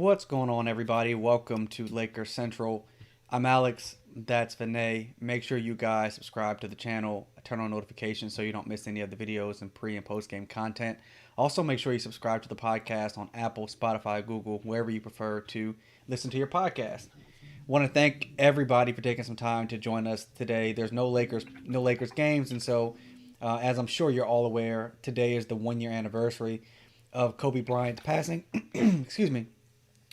What's going on, everybody? Welcome to LakerCentral. I'm Alex. That's Vinay. Make sure you guys subscribe to the channel, turn on notifications so you don't miss any of the videos and pre and post game content. Also, make sure you subscribe to the podcast on Apple, Spotify, Google, wherever you prefer to listen to your podcast. Want to thank everybody for taking some time to join us today. There's no Lakers games, and so as I'm sure you're all aware, today is the 1 year anniversary of Kobe Bryant's passing. Excuse me,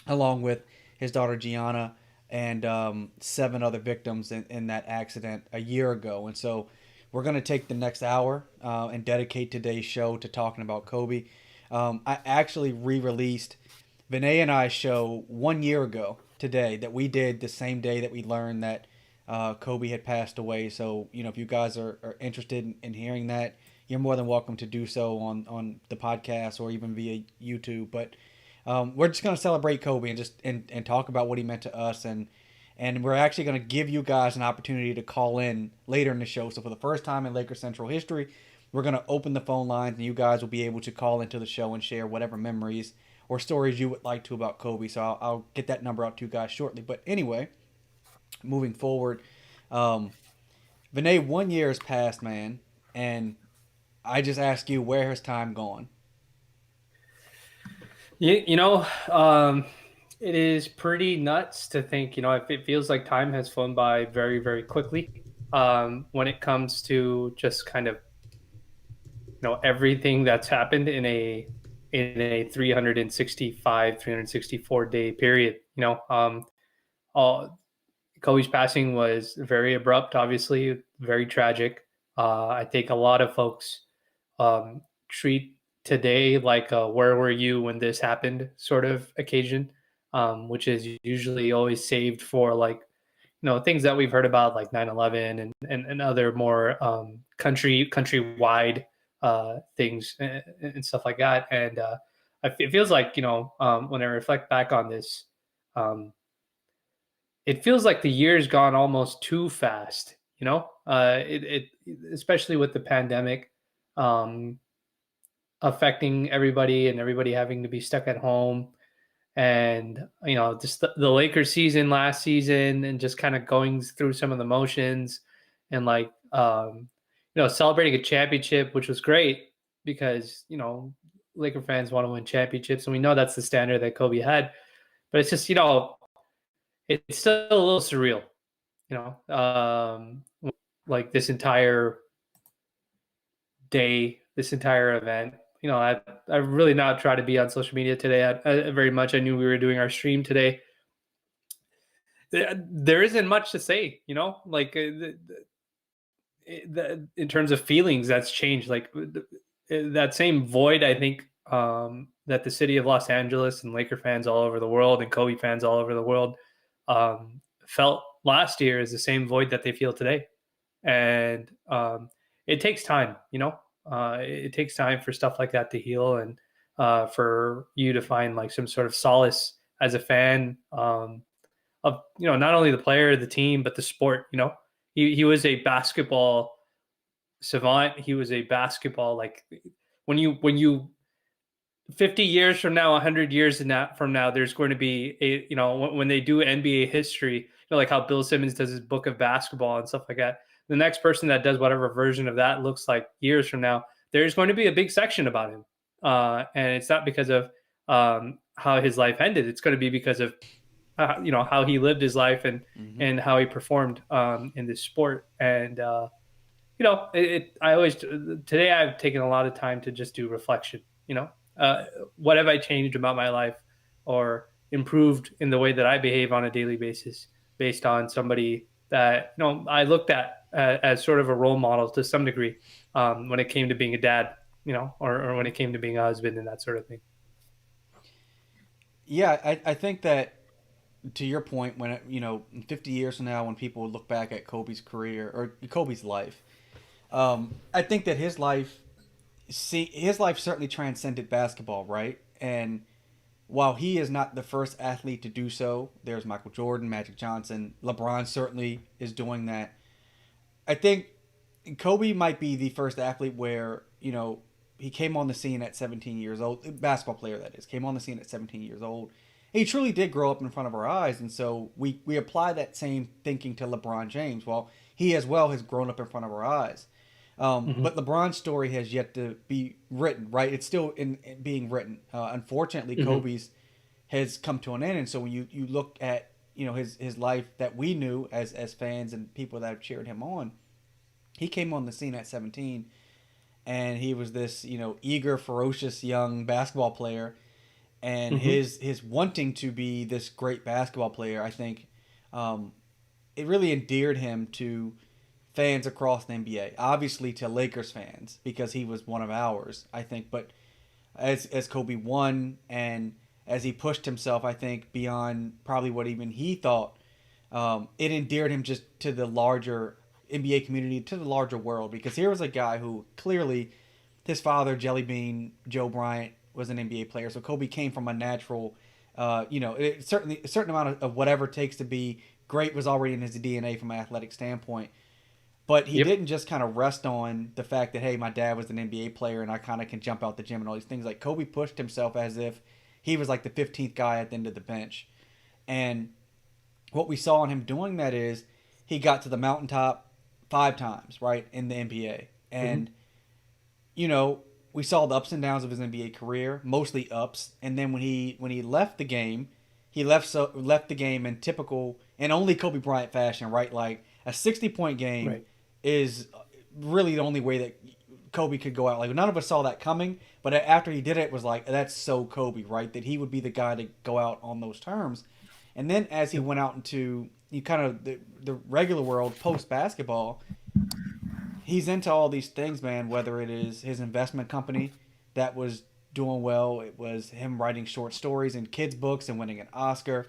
along with his daughter Gianna and seven other victims in that accident a year ago. And so we're going to take the next hour and dedicate today's show to talking about Kobe. I actually re-released Vinay and I's show 1 year ago today that we did the same day that we learned that Kobe had passed away. So, if you guys are interested in hearing that, you're more than welcome to do so on the podcast or even via YouTube. But we're just gonna celebrate Kobe and and talk about what he meant to us, and we're actually gonna give you guys an opportunity to call in later in the show. So for the first time in Laker Central history, we're gonna open the phone lines, and you guys will be able to call into the show and share whatever memories or stories you would like to about Kobe. So I'll get that number out to you guys shortly. But anyway, moving forward, um, Vinay, 1 year has passed, man, and I just ask you, where has time gone? You, you know, um, it is pretty nuts to think, it feels like time has flown by very, very quickly when it comes to just kind of, everything that's happened in a 365, 364 day period. All Kobe's passing was very abrupt, obviously, very tragic. I think a lot of folks treat today like a "where were you when this happened" sort of occasion, which is usually always saved for like things that we've heard about like 9/11 and other more countrywide things and stuff like that. And it feels like when I reflect back on this, um, it feels like the year's gone almost too fast. It especially with the pandemic. Um, Affecting everybody and everybody having to be stuck at home and just the Lakers season last season and just kind of going through some of the motions and like celebrating a championship, which was great because Laker fans want to win championships and we know that's the standard that Kobe had, but it's just it's still a little surreal, you know like this entire day, this entire event. I really not try to be on social media today. Very much. I knew we were doing our stream today. There isn't much to say, like in terms of feelings, that's changed. Like that same void, I think, that the city of Los Angeles and Laker fans all over the world and Kobe fans all over the world felt last year is the same void that they feel today. And it takes time, it takes time for stuff like that to heal and for you to find like some sort of solace as a fan of not only the player, the team, but the sport. He was a basketball savant. He was a basketball like when you 50 years from now, 100 years from now, there's going to be when they do NBA history, like how Bill Simmons does his book of basketball and stuff like that. The next person that does whatever version of that looks like years from now, there's going to be a big section about him. And it's not because of how his life ended. It's going to be because of how he lived his life and Mm-hmm. and how he performed in this sport. And I always today I've taken a lot of time to just do reflection. What have I changed about my life or improved in the way that I behave on a daily basis based on somebody that I looked at as sort of a role model to some degree when it came to being a dad, or when it came to being a husband and that sort of thing. Yeah, I think that, to your point, when 50 years from now, when people look back at Kobe's career or Kobe's life, I think that his life certainly transcended basketball, right? And while he is not the first athlete to do so, there's Michael Jordan, Magic Johnson, LeBron certainly is doing that. I think Kobe might be the first athlete where he came on the scene at 17 years old. Basketball player, that is, came on the scene at 17 years old, he truly did grow up in front of our eyes, and so we apply that same thinking to LeBron James. Well, he as well has grown up in front of our eyes. Hmm. But LeBron's story has yet to be written, right? It's still in being written. Unfortunately, Hmm. Kobe's has come to an end, and so when you look at his life that we knew as fans and people that have cheered him on, he came on the scene at 17, and he was this eager, ferocious young basketball player, and Hmm. his wanting to be this great basketball player, I think, um, it really endeared him to fans across the NBA. Obviously to Lakers fans because he was one of ours, I think. But as Kobe won and as he pushed himself, I think beyond probably what even he thought, it endeared him just to the larger NBA community, to the larger world. Because here was a guy who clearly his father, Jelly Bean Joe Bryant, was an NBA player. So Kobe came from a natural, certainly a certain amount of whatever it takes to be great was already in his DNA from an athletic standpoint. But he Yep. didn't just kind of rest on the fact that, hey, my dad was an NBA player and I kind of can jump out the gym and all these things. Like Kobe pushed himself as if he was like the 15th guy at the end of the bench. And what we saw in him doing that is he got to the mountaintop 5 times, right, in the NBA. Hmm. And you know, we saw the ups and downs of his NBA career, mostly ups. And then when he left the game, he left the game in typical and only Kobe Bryant fashion, right? Like a 60-point game Right. is really the only way that Kobe could go out. Like none of us saw that coming, but after he did it, it was like that's so Kobe, right? That he would be the guy to go out on those terms. And then as he Yep. went out into you kind of the regular world post basketball, he's into all these things, man. Whether it is his investment company that was doing well, it was him writing short stories and kids' books and winning an Oscar.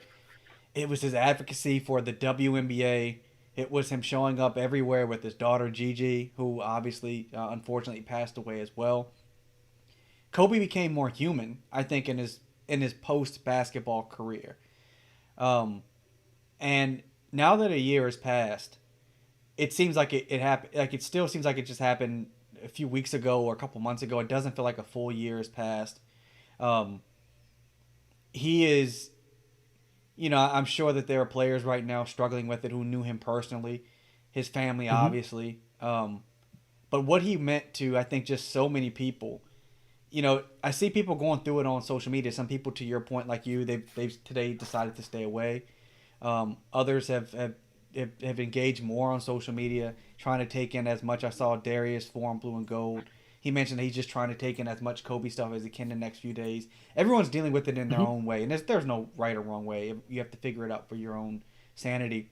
It was his advocacy for the WNBA. It was him showing up everywhere with his daughter Gigi, who obviously, unfortunately, passed away as well. Kobe became more human, I think, in his post basketball career. Um, and now that a year has passed, it seems like it happened. Like it still seems like it just happened a few weeks ago or a couple months ago. It doesn't feel like a full year has passed. Um, he is, I'm sure that there are players right now struggling with it who knew him personally, his family, Hmm. obviously. But what he meant to, I think, just so many people. I see people going through it on social media. Some people, to your point, like you, they've today decided to stay away. Others have engaged more on social media, trying to take in as much. I saw Darius Forum Blue and Gold. He mentioned that he's just trying to take in as much Kobe stuff as he can in the next few days. Everyone's dealing with it in their Hmm. own way, and there's no right or wrong way. You have to figure it out for your own sanity.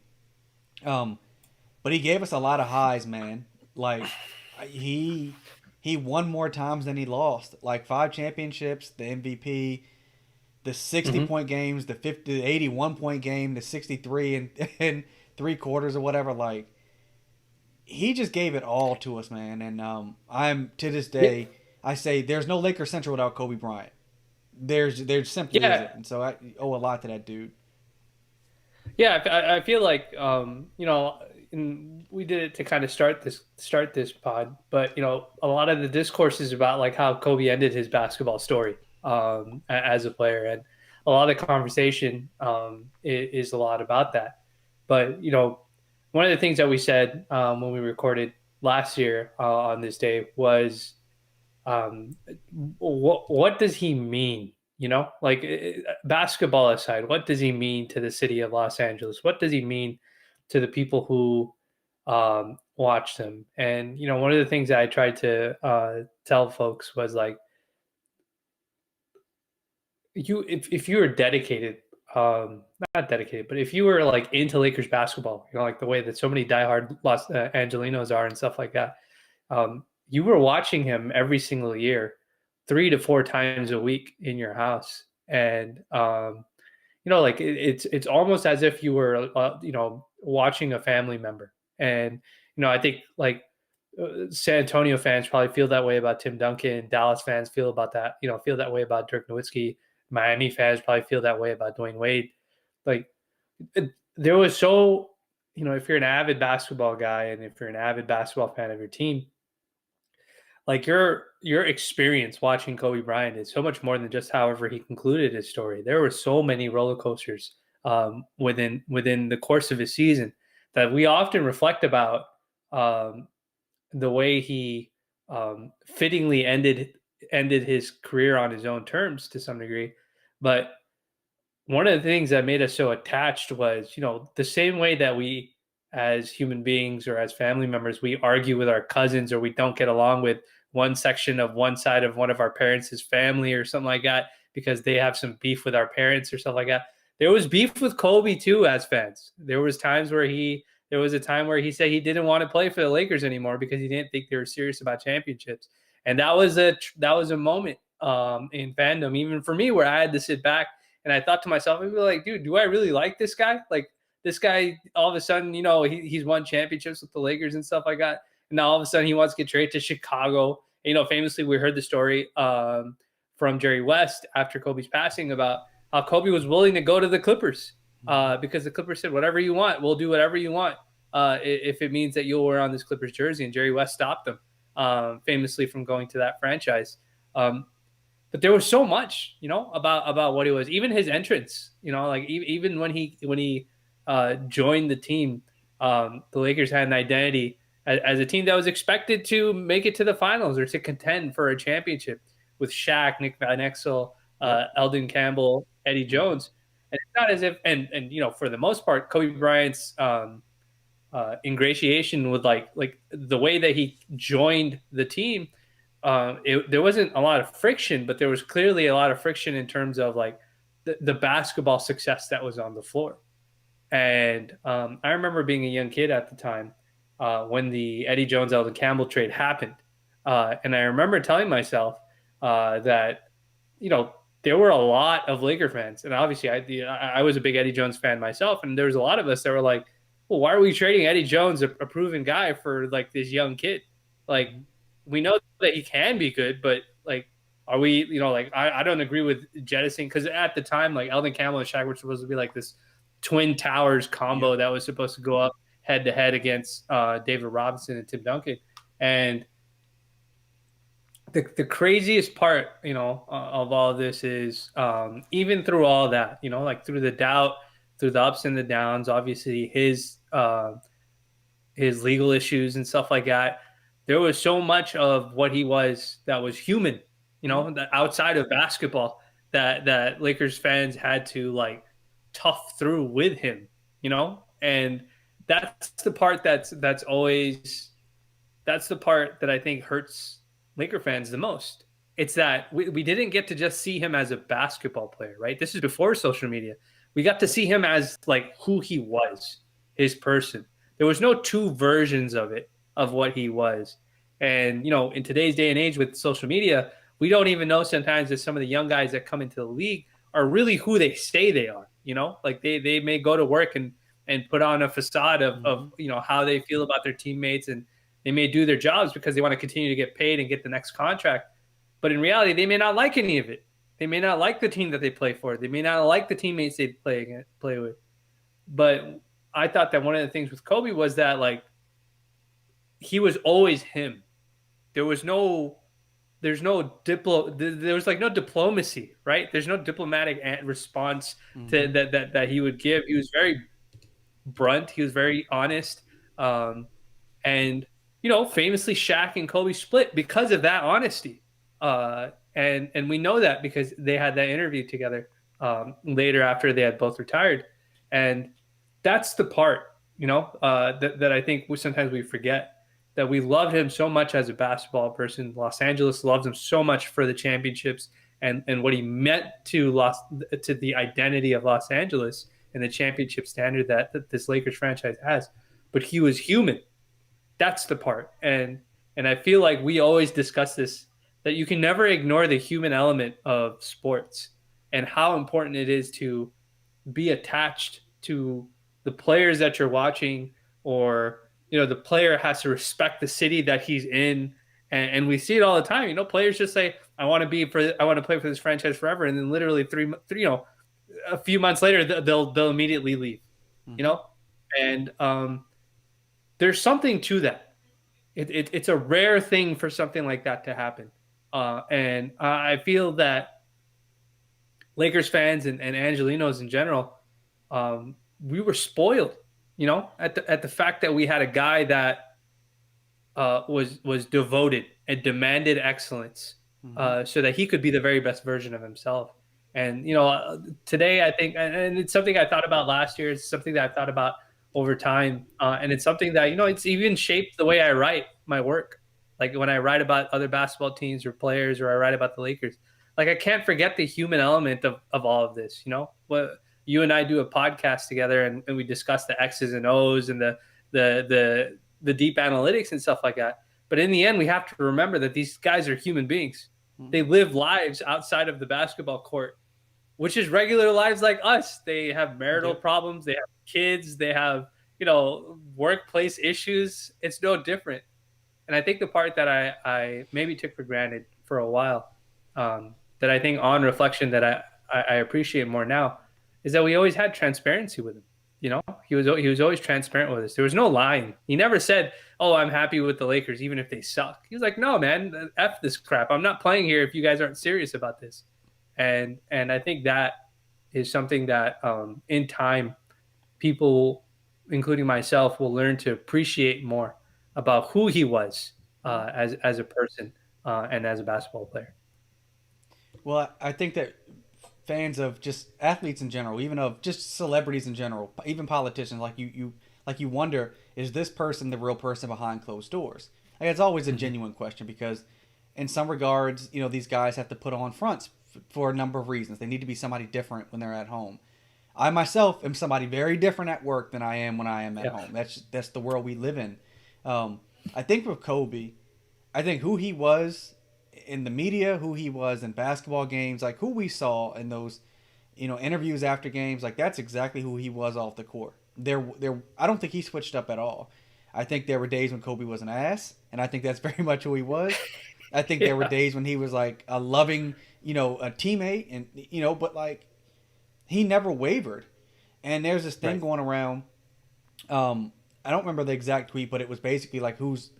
Um, but he gave us a lot of highs, man. Like he he won more times than he lost. Like 5 championships, the MVP, the 60 Hmm. point games, the 50, the 81 point game, the 63 and and 3 quarters or whatever. Like he just gave it all to us, man. And I'm to this Yeah. day, I say there's no Lakers Central without Kobe Bryant. There simply Yeah. isn't, and so I owe a lot to that dude. Yeah, I feel like and we did it to kind of start this pod, but a lot of the discourse is about like how Kobe ended his basketball story as a player, and a lot of the conversation is a lot about that. But one of the things that we said when we recorded last year on this day was um, what does he mean? Like basketball aside, what does he mean to the city of Los Angeles? What does he mean to the people who watched him? And one of the things that I tried to tell folks was like, if you were dedicated, not dedicated, but if you were like into Lakers basketball, like the way that so many diehard Los Angelinos are and stuff like that, you were watching him every single year, 3 to 4 times a week in your house, and like it's almost as if you were watching a family member. And I think like San Antonio fans probably feel that way about Tim Duncan. Dallas fans feel that way about Dirk Nowitzki. Miami fans probably feel that way about Dwayne Wade. Like there was so if you're an avid basketball guy and if you're an avid basketball fan of your team, like your experience watching Kobe Bryant is so much more than just however he concluded his story. There were so many roller coasters within the course of his season that we often reflect about um, the way he fittingly ended his career on his own terms to some degree. But one of the things that made us so attached was, the same way that we, as human beings or as family members, we argue with our cousins or we don't get along with one section of one side of one of our parents' family or something like that because they have some beef with our parents or stuff like that. There was beef with Kobe too as fans. There was a time where he said he didn't want to play for the Lakers anymore because he didn't think they were serious about championships. And that was a moment in fandom, even for me, where I had to sit back and I thought to myself, I'd be like, dude, do I really like this guy? Like this guy, all of a sudden, he's won championships with the Lakers and stuff like that. And now all of a sudden he wants to get traded to Chicago. Famously, we heard the story from Jerry West after Kobe's passing about how Kobe was willing to go to the Clippers because the Clippers said, whatever you want, we'll do whatever you want if it means that you'll wear on this Clippers jersey. And Jerry West stopped them famously from going to that franchise. But there was so much, about what he was. Even his entrance, like even when he joined the team, the Lakers had an identity as a team that was expected to make it to the finals or to contend for a championship with Shaq, Nick Van Exel, Yep. Eldon Campbell, Eddie Jones. And it's not as if, and for the most part, Kobe Bryant's ingratiation with like the way that he joined the team, there wasn't a lot of friction, but there was clearly a lot of friction in terms of like the basketball success that was on the floor. And I remember being a young kid at the time when the Eddie Jones Eldon Campbell trade happened, and I remember telling myself that there were a lot of Laker fans, and obviously I was a big Eddie Jones fan myself, and there was a lot of us that were like, well, why are we trading Eddie Jones, a proven guy, for like this young kid? Like, Mhm. we know that he can be good, but like, are we, like, I don't agree with jettisoning because at the time, like Eldon Campbell and Shaq were supposed to be like this twin towers Yep. combo that was supposed to go up head to head against David Robinson and Tim Duncan. And the craziest part, of all of this is even through all that, like through the doubt, through the ups and the downs, obviously his legal issues and stuff like that. There was so much of what he was that was human, Mhm. that outside of basketball that Lakers fans had to like tough through with him, and that's the part that's the part that I think hurts Laker fans the most. It's that we didn't get to just see him as a basketball player, right? This is before social media. We got to see him as like who he was, his person. There was no two versions of it, of what he was. And, in today's day and age with social media, we don't even know sometimes that some of the young guys that come into the league are really who they say they are, like they may go to work and put on a facade of Mhm. how they feel about their teammates, and they may do their jobs because they want to continue to get paid and get the next contract. But in reality, they may not like any of it. They may not like the team that they play for. They may not like the teammates they play with. But I thought that one of the things with Kobe was that like he was always him. There was no there was like no diplomacy, right? There's no diplomatic response to Mhm. that he would give. He was very brunt. He was very honest. And famously, Shaq and Kobe split because of that honesty. And we know that because they had that interview together later after they had both retired, and that's the part that I think sometimes we forget, that we loved him so much as a basketball person. Los Angeles loved him so much for the championships and what he meant to the identity of Los Angeles and the championship standard that this Lakers franchise has. But he was human. That's the part. And I feel like we always discuss this, that you can never ignore the human element of sports and how important it is to be attached to the players that you're watching, or the player has to respect the city that he's in. And we see it all the time. Players just say, I want to play for this franchise forever, and then literally a few months later they'll immediately leave, you Mhm. know and there's something to that. It's a rare thing for something like that to happen. And I feel that Lakers fans and Angelinos in general, we were spoiled, at the fact that we had a guy that was devoted and demanded excellence, Hmm. so that he could be the very best version of himself. And today I think, and it's something I thought about last year. It's something that I've thought about over time, and it's something that it's even shaped the way I write my work. Like when I write about other basketball teams or players, or I write about the Lakers, like I can't forget the human element of all of this. What you and I do a podcast together, and we discuss the X's and O's and the deep analytics and stuff like that. But in the end, we have to remember that these guys are human beings. They live lives outside of the basketball court, which is regular lives like us. They have marital Yep. problems, they have kids, they have, workplace issues. It's no different. And I think the part that I maybe took for granted for a while, that I think on reflection that I appreciate more now, is that we always had transparency with him. He was always transparent with us. There was no lying. He never said, "Oh, I'm happy with the Lakers, even if they suck." He was like, "No, man, f this crap. I'm not playing here if you guys aren't serious about this." And I think that is something that, in time, people, including myself, will learn to appreciate more about who he was, as a person, and as a basketball player. Well, I think that fans of just athletes in general, even of just celebrities in general, even politicians, like you wonder, is this person the real person behind closed doors? Like, it's always a Mm-hmm. genuine question because, in some regards, these guys have to put on fronts for a number of reasons. They need to be somebody different when they're at home. I myself am somebody very different at work than I am when I am at Yeah. home. That's the world we live in. Um, I think with Kobe, I think who he was in the media, who he was in basketball games, like who we saw in those, interviews after games, like that's exactly who he was off the court. I don't think he switched up at all. I think there were days when Kobe was an ass, and I think that's very much who he was. I think there were Yeah. days when he was like a loving, a teammate, and but like he never wavered. And there's this thing Right. going around. I don't remember the exact tweet, but it was basically like who's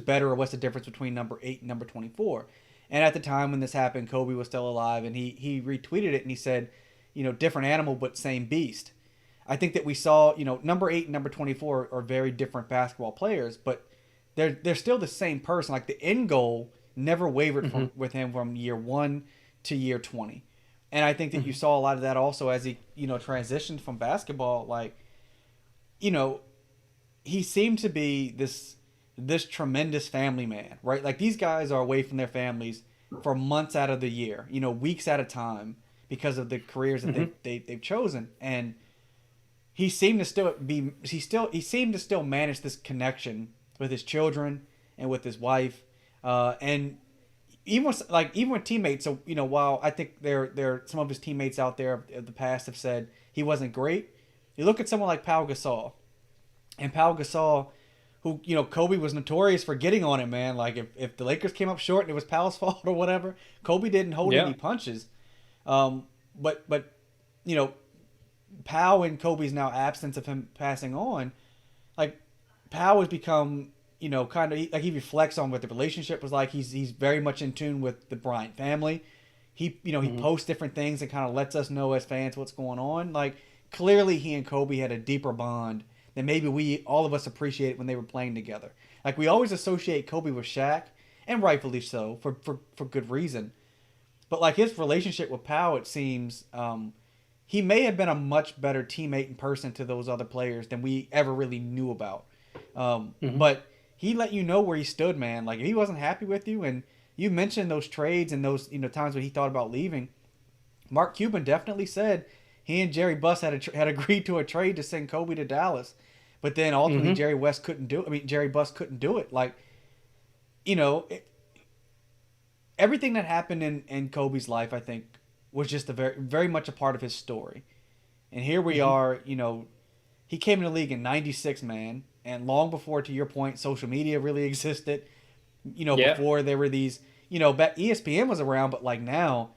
better or what's the difference between number 8 and number 24. And at the time when this happened, Kobe was still alive, and he retweeted it and he said, different animal but same beast. I think that we saw, number 8 and number 24 are very different basketball players, but they're still the same person. Like the end goal never wavered Mm-hmm. from with him from year 1 to year 20. And I think that you Mm-hmm. saw a lot of that also as he, transitioned from basketball. Like, you know, he seemed to be this tremendous family man, right? Like these guys are away from their families for months out of the year, weeks at a time because of the careers that Mm-hmm. they've chosen. And he seemed to still manage this connection with his children and with his wife, and even with teammates. So while I think there some of his teammates out there of the past have said he wasn't great, you look at someone like Pau Gasol, and Pau Gasol, who Kobe was notorious for getting on him, man. Like if the Lakers came up short and it was Pau's fault or whatever, Kobe didn't hold any Yeah. punches. But you know, Pau in Kobe's now absence of him passing on, like Pau has become kind of like he reflects on what the relationship was like. He's very much in tune with the Bryant family. He Mm-hmm. posts different things and kind of lets us know as fans what's going on. Like clearly he and Kobe had a deeper bond than maybe we all of us appreciated when they were playing together. Like we always associate Kobe with Shaq, and rightfully so for good reason. But like his relationship with Pau, it seems he may have been a much better teammate in person to those other players than we ever really knew about. Mm-hmm. But he let you know where he stood, man. Like if he wasn't happy with you, and you mentioned those trades and those times when he thought about leaving. Mark Cuban definitely said he and Jerry Buss had agreed to a trade to send Kobe to Dallas, but then ultimately Mm-hmm. Jerry West couldn't do it. I mean Jerry Buss couldn't do it. Like you know, it, everything that happened in Kobe's life, I think, was just a very much a part of his story. And here we Mm-hmm. are, he came in the league in '96, man, and long before, to your point, social media really existed. Yeah. Before there were these, back ESPN was around, but like now,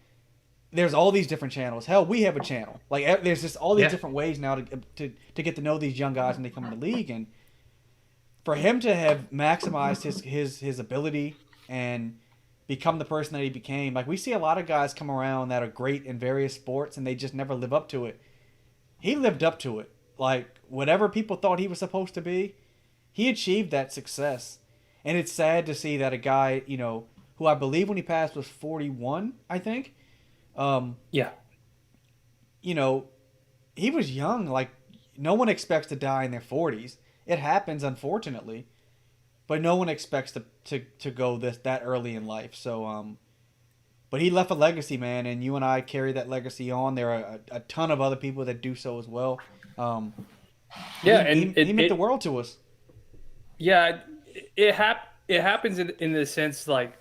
there's all these different channels. Hell, we have a channel. Like there's just all these Yeah. different ways now to get to know these young guys when they come in the league, and for him to have maximized his ability and become the person that he became. Like we see a lot of guys come around that are great in various sports and they just never live up to it. He lived up to it. Like whatever people thought he was supposed to be, he achieved that success. And it's sad to see that a guy, who I believe when he passed was 41, I think. Um, Yeah. you know, he was young. Like no one expects to die in their 40s. It happens, unfortunately, but no one expects to go that early in life. So but he left a legacy, man, and you and I carry that legacy on. There are a ton of other people that do so as well. Um, but Yeah, he, and he he meant the world to us. yeah, it happens in the sense like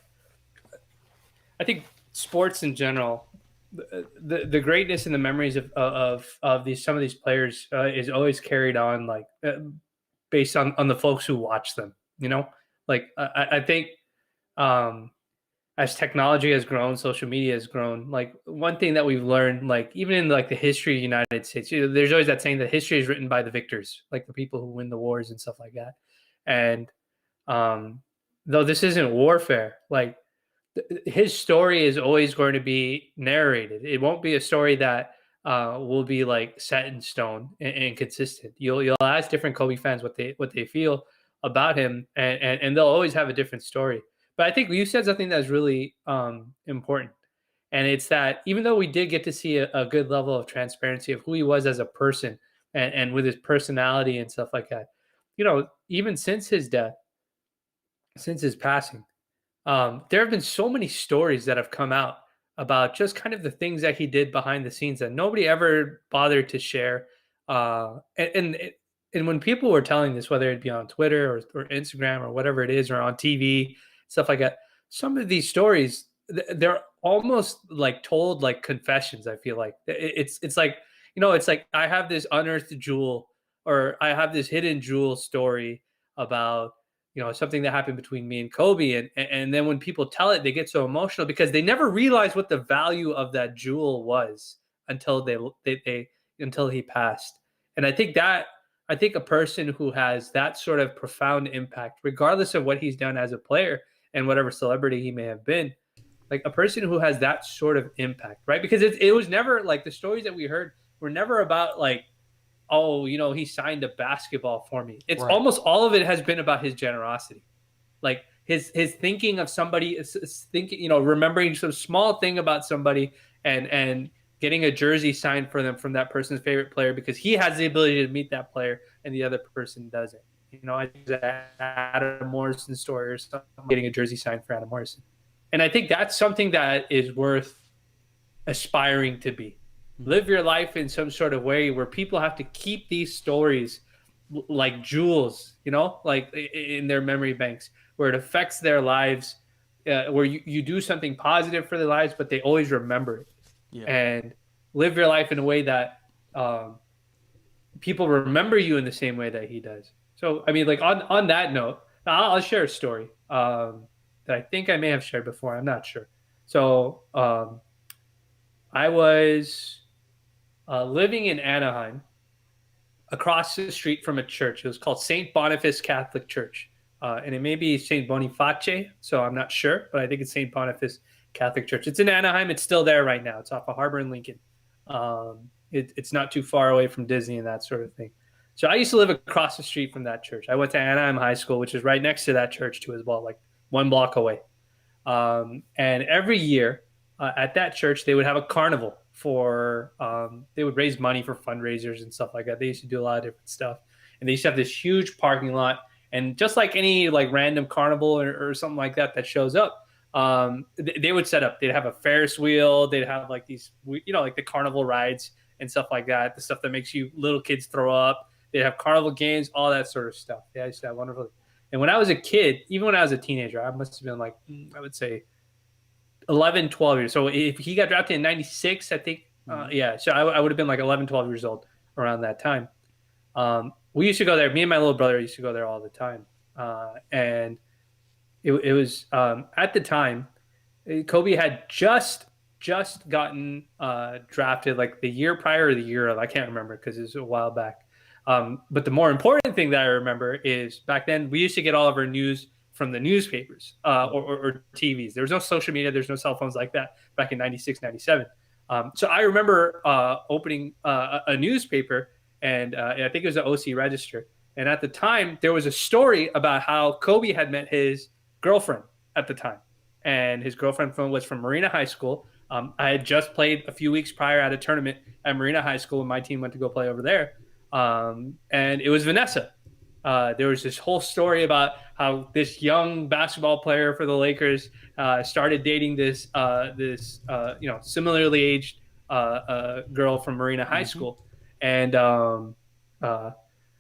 I think sports in general, the greatness and the memories of these some of these players is always carried on like based on the folks who watch them. You know, like I think um, as technology has grown, social media has grown. Like one thing that we've learned, like even in like the history of the United States, there's always that saying that history is written by the victors, like the people who win the wars and stuff like that. And um, though this isn't warfare, like his story is always going to be narrated. It won't be a story that will be like set in stone and consistent. You'll ask different Kobe fans what they feel about him, and they'll always have a different story. But I think you said something that's really important, and it's that even though we did get to see a good level of transparency of who he was as a person and with his personality and stuff like that, even since his death, since his passing, there have been so many stories that have come out about just kind of the things that he did behind the scenes that nobody ever bothered to share. And when people were telling this, whether it be on Twitter or Instagram or whatever it is, or on TV, stuff like that, some of these stories they're almost like told like confessions. I feel like it's like it's like I have this unearthed jewel or I have this hidden jewel story about something that happened between me and Kobe, and then when people tell it, they get so emotional because they never realized what the value of that jewel was until they until he passed. And I think a person who has that sort of profound impact, regardless of what he's done as a player and whatever celebrity he may have been, like a person who has that sort of impact, right? Because it was never like the stories that we heard were never about like, oh, he signed a basketball for me. It's Right. almost all of it has been about his generosity, like his thinking of somebody, thinking, remembering some small thing about somebody and getting a jersey signed for them from that person's favorite player because he has the ability to meet that player and the other person doesn't. I think that Adam Morrison story or something, getting a jersey signed for Adam Morrison, and I think that's something that is worth aspiring to be. Mm-hmm. Live your life in some sort of way where people have to keep these stories like jewels, like in their memory banks, where it affects their lives, where you do something positive for their lives, but they always remember it Yeah. and live your life in a way that people remember you in the same way that he does. So, I mean, like on that note, I'll share a story that I think I may have shared before. I'm not sure. So, I was living in Anaheim across the street from a church. It was called St. Boniface Catholic Church. And it may be St. Boniface, so I'm not sure, but I think it's St. Boniface Catholic Church. It's in Anaheim. It's still there right now. It's off of Harbor and Lincoln. It's not too far away from Disney and that sort of thing. So I used to live across the street from that church. I went to Anaheim High School, which is right next to that church too as well, like 1 block away. And every year at that church, they would have a carnival for, they would raise money for fundraisers and stuff like that. They used to do a lot of different stuff. And they used to have this huge parking lot. And just like any like random carnival or something like that shows up, they would set up, they'd have a Ferris wheel. They'd have like these, like the carnival rides and stuff like that. The stuff that makes you little kids throw up. They'd have carnival games, all that sort of stuff. They used to have wonderful. And when I was a kid, even when I was a teenager, I must have been like, I would say 11, 12 years. So if he got drafted in 96, I think, yeah. So I would have been like 11, 12 years old around that time. We used to go there. Me and my little brother used to go there all the time. And it was at the time, Kobe had just gotten drafted like the year prior or the year of, I can't remember because it was a while back. But the more important thing that I remember is back then we used to get all of our news from the newspapers or TVs. There was no social media. There's no cell phones like that back in 96, 97. So I remember opening a newspaper, and I think it was the OC Register. And at the time, there was a story about how Kobe had met his girlfriend at the time. And his girlfriend was from Marina High School. I had just played a few weeks prior at a tournament at Marina High School, and my team went to go play over there. And it was Vanessa. There was this whole story about how this young basketball player for the Lakers started dating this similarly aged girl from Marina High Mm-hmm. School, and uh,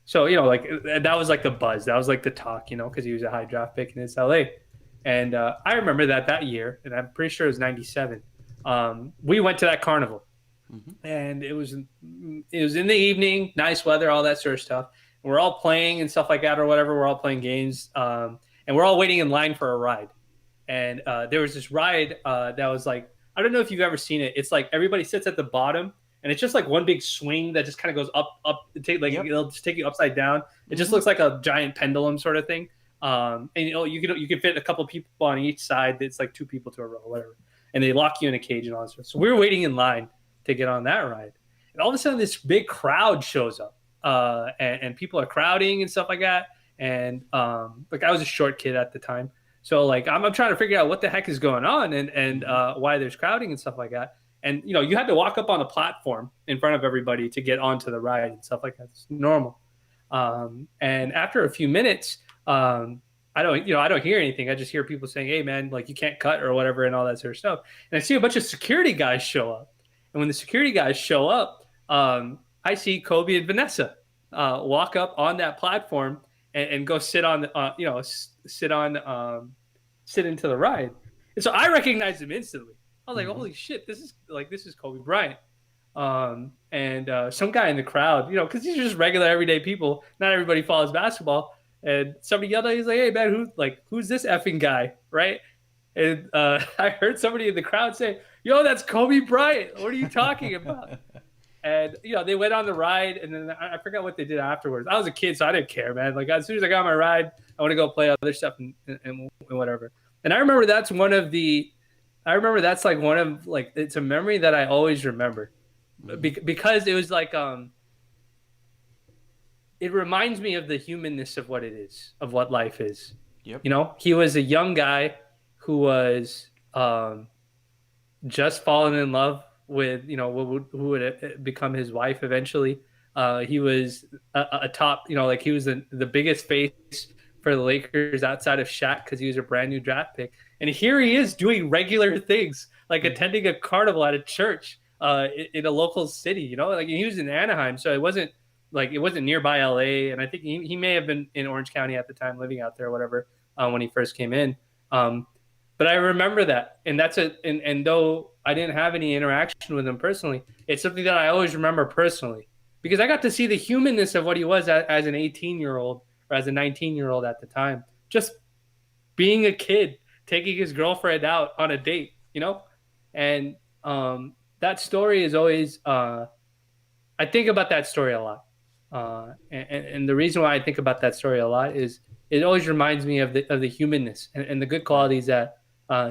so like that was like the buzz, that was like the talk, because he was a high draft pick and it's LA, and I remember that year, and I'm pretty sure it was '97. We went to that carnival, Mm-hmm. and it was in the evening, nice weather, all that sort of stuff. We're all playing and stuff like that or whatever. We're all playing games, and we're all waiting in line for a ride. And there was this ride that was like, I don't know if you've ever seen it. It's like everybody sits at the bottom, and it's just like one big swing that just kind of goes up. Yep. It'll just take you upside down. It just Mm-hmm. looks like a giant pendulum sort of thing. And you can fit a couple people on each side. It's like two people to a row, whatever. And they lock you in a cage and all that stuff. So we were waiting in line to get on that ride, and all of a sudden this big crowd shows up, and people are crowding and stuff like that. And like I was a short kid at the time, so like I'm trying to figure out what the heck is going on, and Mm-hmm. why there's crowding and stuff like that. And you had to walk up on a platform in front of everybody to get onto the ride and stuff like that. It's normal. And after a few minutes, I don't hear anything. I just hear people saying, "Hey, man, like you can't cut or whatever," and all that sort of stuff. And I see a bunch of security guys show up. And when the security guys show up, I see Kobe and Vanessa walk up on that platform and go sit on, sit into the ride. And so I recognized him instantly. I was like, Mm-hmm. "Holy shit! This is Kobe Bryant." And some guy in the crowd, because these are just regular everyday people. Not everybody follows basketball. And somebody yelled at, he's like, "Hey man, who's this effing guy?" Right? And I heard somebody in the crowd say, "Yo, that's Kobe Bryant. What are you talking about?" And they went on the ride, and then I forgot what they did afterwards. I was a kid, so I didn't care, man. Like as soon as I got my ride, I want to go play other stuff and whatever. And I remember that's like one of like it's a memory that I always remember, Mm-hmm. because it was like it reminds me of the humanness of what it is, of what life is. Yep. He was a young guy who was just fallen in love with who would become his wife eventually. He was a top, like he was the biggest face for the Lakers outside of Shaq because he was a brand new draft pick. And here he is doing regular things like Mm-hmm. attending a carnival at a church in a local city. Like he was in Anaheim, so it wasn't nearby LA. And I think he may have been in Orange County at the time, living out there, or whatever, when he first came in. Um, but I remember that, and and though I didn't have any interaction with him personally, it's something that I always remember personally because I got to see the humanness of what he was as an 18-year-old or as a 19-year-old at the time, just being a kid, taking his girlfriend out on a date, and that story is always. I think about that story a lot, and the reason why I think about that story a lot is it always reminds me of the humanness and the good Right. qualities that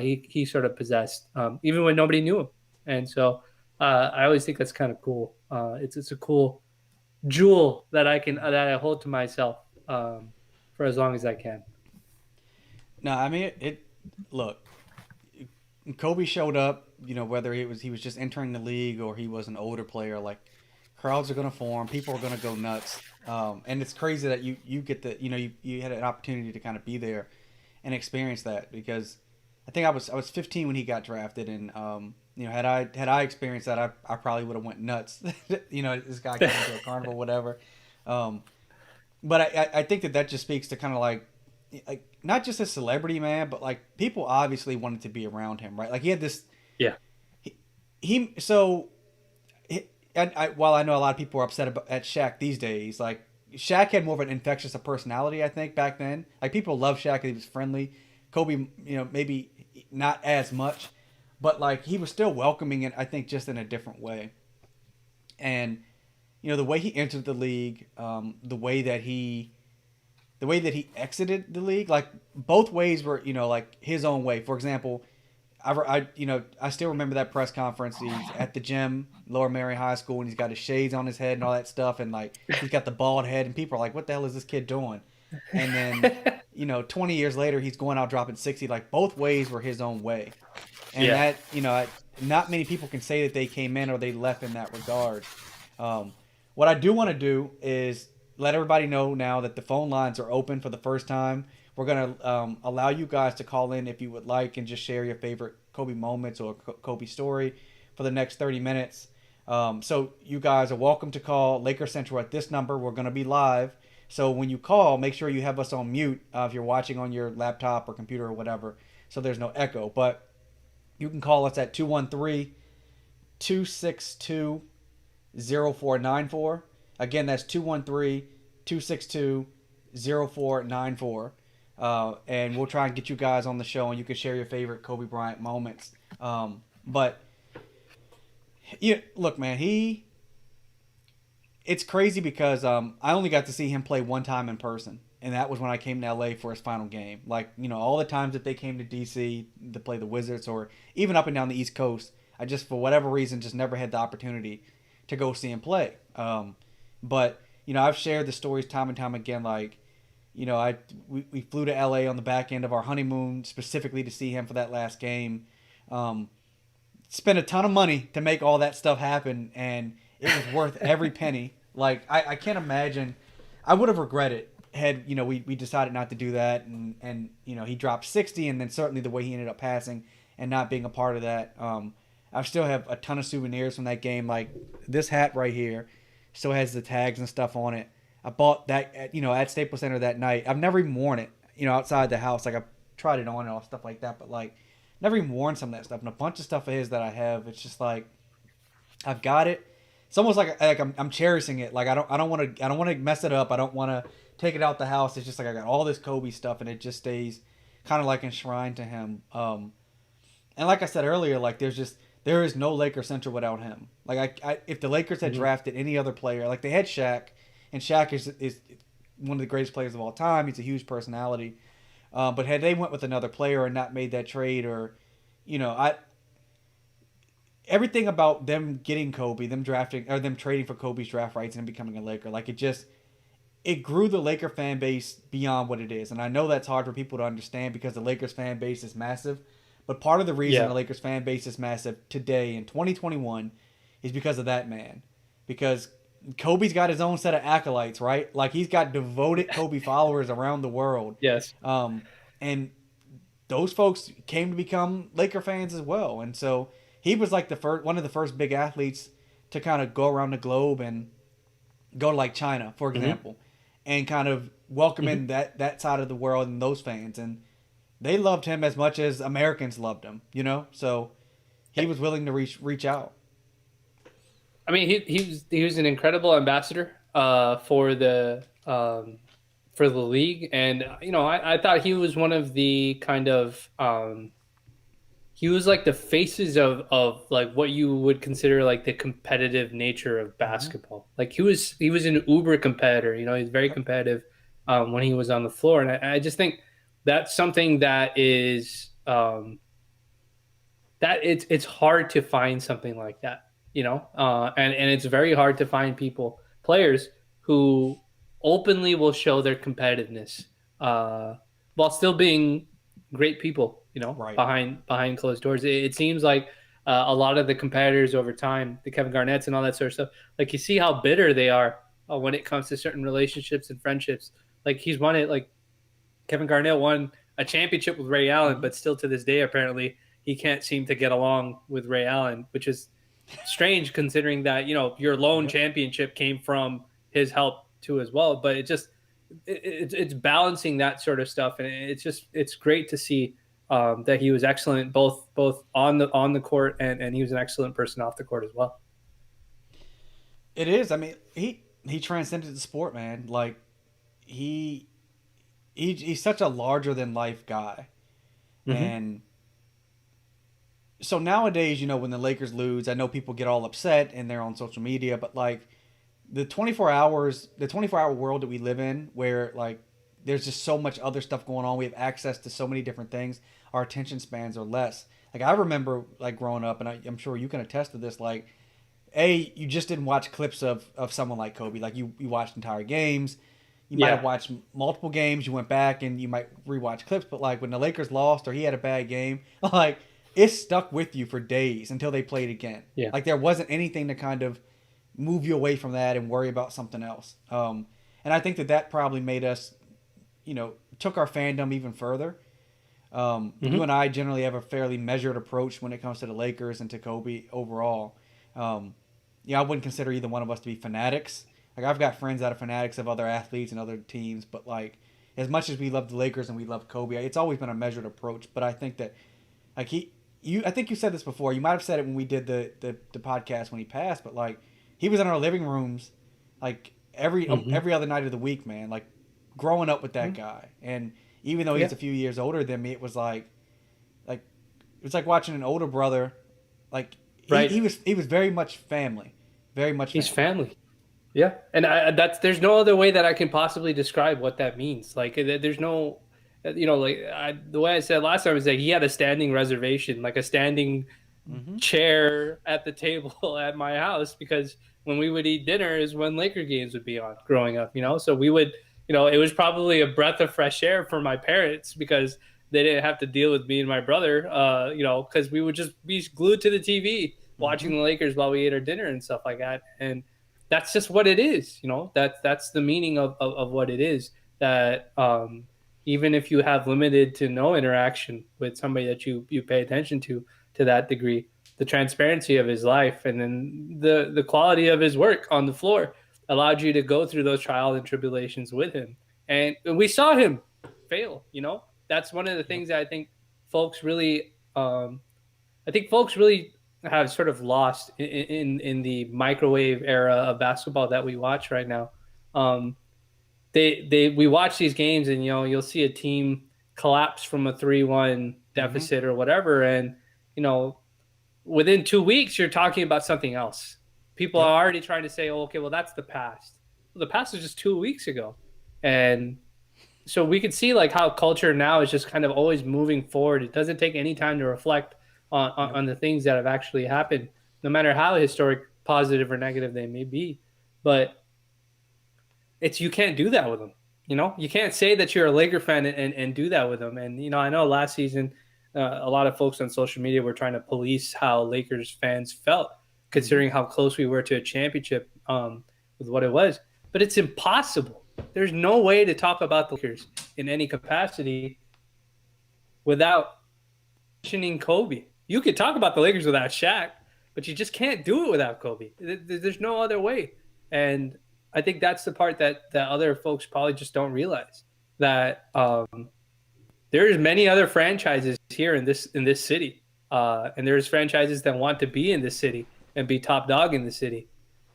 he sort of possessed, even when nobody knew him. And so I always think that's kind of cool. It's a cool jewel that I hold to myself for as long as I can. No, I mean it. Look, Kobe showed up. Whether he was just entering the league or he was an older player. Like crowds are gonna form. People are gonna go nuts. And it's crazy that you get the you had an opportunity to kind of be there and experience that because I think I was 15 when he got drafted and had I experienced that I probably would have went nuts. This guy coming to a carnival, whatever. Um, but I think that just speaks to kind of like not just a celebrity man, but like people obviously wanted to be around him, right? Like he had this Yeah. he so while I know a lot of people are upset at Shaq these days, like Shaq had more of an infectious a personality, I think, back then. Like people love Shaq; he was friendly. Kobe, maybe not as much, but like he was still welcoming it. I think just in a different way. And the way he entered the league, the way that he exited the league, like both ways were, like his own way. For example, I still remember that press conference. He's at the gym, Lower Marion High School, and he's got his shades on his head and all that stuff, and like he's got the bald head, and people are like, "What the hell is this kid doing?" And then, 20 years later, he's going out dropping 60. Like both ways were his own way, and Yeah. that not many people can say that they came in or they left in that regard. Um, what I do want to do is let everybody know now that the phone lines are open for the first time. We're gonna allow you guys to call in if you would like and just share your favorite Kobe moments or Kobe story for the next 30 minutes. So you guys are welcome to call LakerCentral at this number. We're gonna be live. So when you call, make sure you have us on mute if you're watching on your laptop or computer or whatever, so there's no echo. But you can call us at 213 262 0494. Again, that's 213 262 0494. And we'll try and get you guys on the show, and you can share your favorite Kobe Bryant moments. But yeah, look, man, it's crazy because I only got to see him play one time in person, and that was when I came to LA for his final game. Like, all the times that they came to DC to play the Wizards or even up and down the East Coast, I just, for whatever reason, just never had the opportunity to go see him play. But I've shared the stories time and time again. Like, we flew to LA on the back end of our honeymoon specifically to see him for that last game. Um, Spent a ton of money to make all that stuff happen, and it was worth every penny. Like, I can't imagine. I would have regretted had we decided not to do that, and he dropped 60, and then certainly the way he ended up passing and not being a part of that. I still have a ton of souvenirs from that game. Like this hat right here still has the tags and stuff on it. I bought that at Staples Center that night. I've never even worn it, outside the house. Like I've tried it on and all stuff like that, but like never even worn some of that stuff. And a bunch of stuff of his that I have, it's just like I've got it. It's almost like I'm cherishing it. Like I don't want to mess it up. I don't want to take it out the house. It's just like I got all this Kobe stuff, and it just stays kind of like enshrined to him. And like I said earlier, like there is no Laker Central without him. Like if the Lakers had Mm-hmm. drafted any other player, like they had Shaq, and Shaq is one of the greatest players of all time. He's a huge personality. But had they went with another player and not made that trade, or I everything about them getting Kobe, them drafting or them trading for Kobe's draft rights and becoming a Laker, like it grew the Laker fan base beyond what it is. And I know that's hard for people to understand because the Lakers fan base is massive. But part of the reason Yeah. the Lakers fan base is massive today in 2021 is because of that man. Because Kobe's got his own set of acolytes, right? Like he's got devoted Kobe followers around the world. Yes. Um, and those folks came to become Laker fans as well. And so he was like one of the first big athletes to kind of go around the globe and go to like China, for Mm-hmm. example, and kind of welcome Mm-hmm. in that side of the world and those fans. And they loved him as much as Americans loved him, So he was willing to reach out. I mean, he was an incredible ambassador for the league, and I thought he was one of the kind of he was like the faces of like what you would consider like the competitive nature of Mm-hmm. basketball. Like he was an uber competitor. He's very Yep. competitive when he was on the floor, and I just think that's something that is that it's hard to find something like that, and it's very hard to find players who openly will show their competitiveness uh, while still being great people, Right. behind closed doors. It seems like a lot of the competitors over time, the Kevin Garnett's and all that sort of stuff, like you see how bitter they are when it comes to certain relationships and friendships. Like he's won it, like Kevin Garnett won a championship with Ray Allen, Mm-hmm. but still to this day, apparently, he can't seem to get along with Ray Allen, which is strange considering that your lone Yep. championship came from his help too as well. But it's balancing that sort of stuff, and it's great to see that he was excellent both on the court, and he was an excellent person off the court as well. It is. I mean, he transcended the sport, man. Like he he's such a larger than life guy. Mm-hmm. And so nowadays, when the Lakers lose, I know people get all upset and they're on social media, but like the 24 hour world that we live in, where like there's just so much other stuff going on. We have access to so many different things. Our attention spans are less. Like I remember like growing up, and I'm sure you can attest to this. Like, you just didn't watch clips of someone like Kobe. Like you watched entire games. You might have Yeah, watched multiple games. You went back and you might rewatch clips. But like when the Lakers lost or he had a bad game, like it stuck with you for days until they played again. yeah. Like there wasn't anything to kind of move you away from that and worry about something else. And I think that that probably made us, took our fandom even further. You Hmm. and I generally have a fairly measured approach when it comes to the Lakers and to Kobe overall. Um, I wouldn't consider either one of us to be fanatics. Like I've got friends that are fanatics of other athletes and other teams, but like as much as we love the Lakers and we love Kobe, it's always been a measured approach. But I think that like I think you said this before. You might have said it when we did the podcast when he passed, but like he was in our living rooms, like Hmm. every other night of the week, man. Like growing up with that guy, and even though he's Yeah, a few years older than me, it was like it was like watching an older brother. Like right. he was very much family, very much He's family. family. Yeah, and that's there's no other way that I can possibly describe what that means. Like, there's no, like the way I said last time is that he had a standing reservation, like a standing Mm-hmm. chair at the table at my house because when we would eat dinner is when Laker games would be on growing up, so we would, it was probably a breath of fresh air for my parents because they didn't have to deal with me and my brother, because we would just be glued to the TV Mm-hmm. watching the Lakers while we ate our dinner and stuff like that. And that's just what it is, that's the meaning of what it is, that even if you have limited to no interaction with somebody that you pay attention to that degree, the transparency of his life and then the quality of his work on the floor allowed you to go through those trials and tribulations with him. And we saw him fail, that's one of the Yep. things that folks really I think folks really have sort of lost in the microwave era of basketball that we watch right now. um, we watch these games and you'll see a team collapse from a 3-1 Mm-hmm. deficit or whatever, and you know within 2 weeks you're talking about something else. People Yep. are already trying to say, oh, okay, well, that's the past. Well, the past was just 2 weeks ago. And so we could see like how culture now is just kind of always moving forward. It doesn't take any time to reflect Yep. on the things that have actually happened, no matter how historic, positive or negative they may be. But it's, you can't do that with them. You can't say that you're a Laker fan and do that with them. And I know last season, a lot of folks on social media were trying to police how Lakers fans felt, Mm-hmm. considering how close we were to a championship, with what it was. But it's impossible. There's no way to talk about the Lakers in any capacity without mentioning Kobe. You could talk about the Lakers without Shaq, but you just can't do it without Kobe. There's no other way. And I think that's the part that other folks probably just don't realize, that there's many other franchises here in this city, and there's franchises that want to be in this city and be top dog in the city,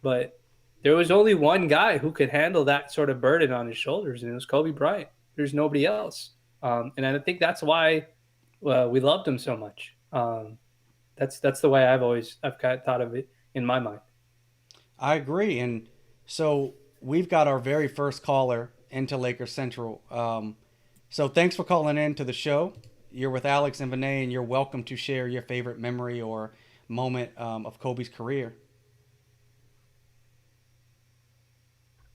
but there was only one guy who could handle that sort of burden on his shoulders, and it was Kobe Bryant. There's nobody else, and I think that's why we loved him so much. That's the way I've kind of thought of it in my mind. I agree. And so we've got our very first caller into Laker Central. So thanks for calling in to the show. You're with Alex and Vinay, and you're welcome to share your favorite memory or moment of Kobe's career.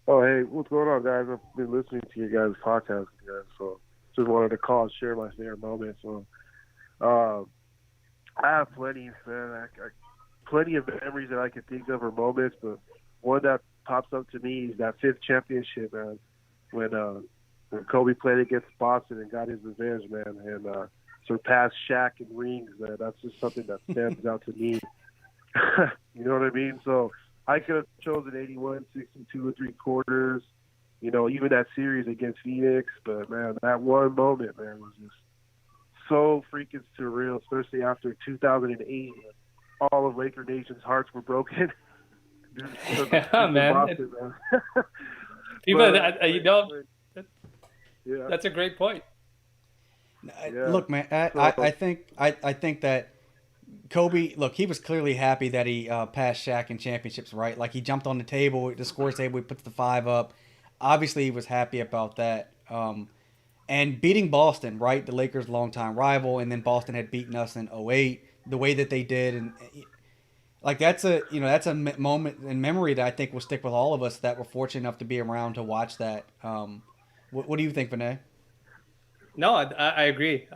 Oh, hey, what's going on, guys? I've been listening to your guys' podcast, guys, so just wanted to call and share my favorite moment. So, uh, I have plenty, man. Plenty of memories that I can think of or moments, but one that pops up to me is that fifth championship, man. When uh, when Kobe played against Boston and got his revenge, man, and surpassed Shaq in rings, man. That's just something that stands out to me. You know what I mean? So I could have chosen 81, 62 or three quarters, even that series against Phoenix. But, man, that one moment, man, was just so freaking surreal, especially after 2008 when all of Laker Nation's hearts were broken just because of Yeah, freaking man. Boston, man. People, but, yeah, that's a great point. yeah. Look, man, I So, think that Kobe, look, he was clearly happy that he passed Shaq in championships, right? Like he jumped on the table, the scores table, he puts the five up. Obviously, he was happy about that. And beating Boston, right? The Lakers' longtime rival, and then Boston had beaten us in '08 the way that they did, and like that's a moment in memory that I think will stick with all of us that were fortunate enough to be around to watch that. What do you think, Vinay? No, I agree.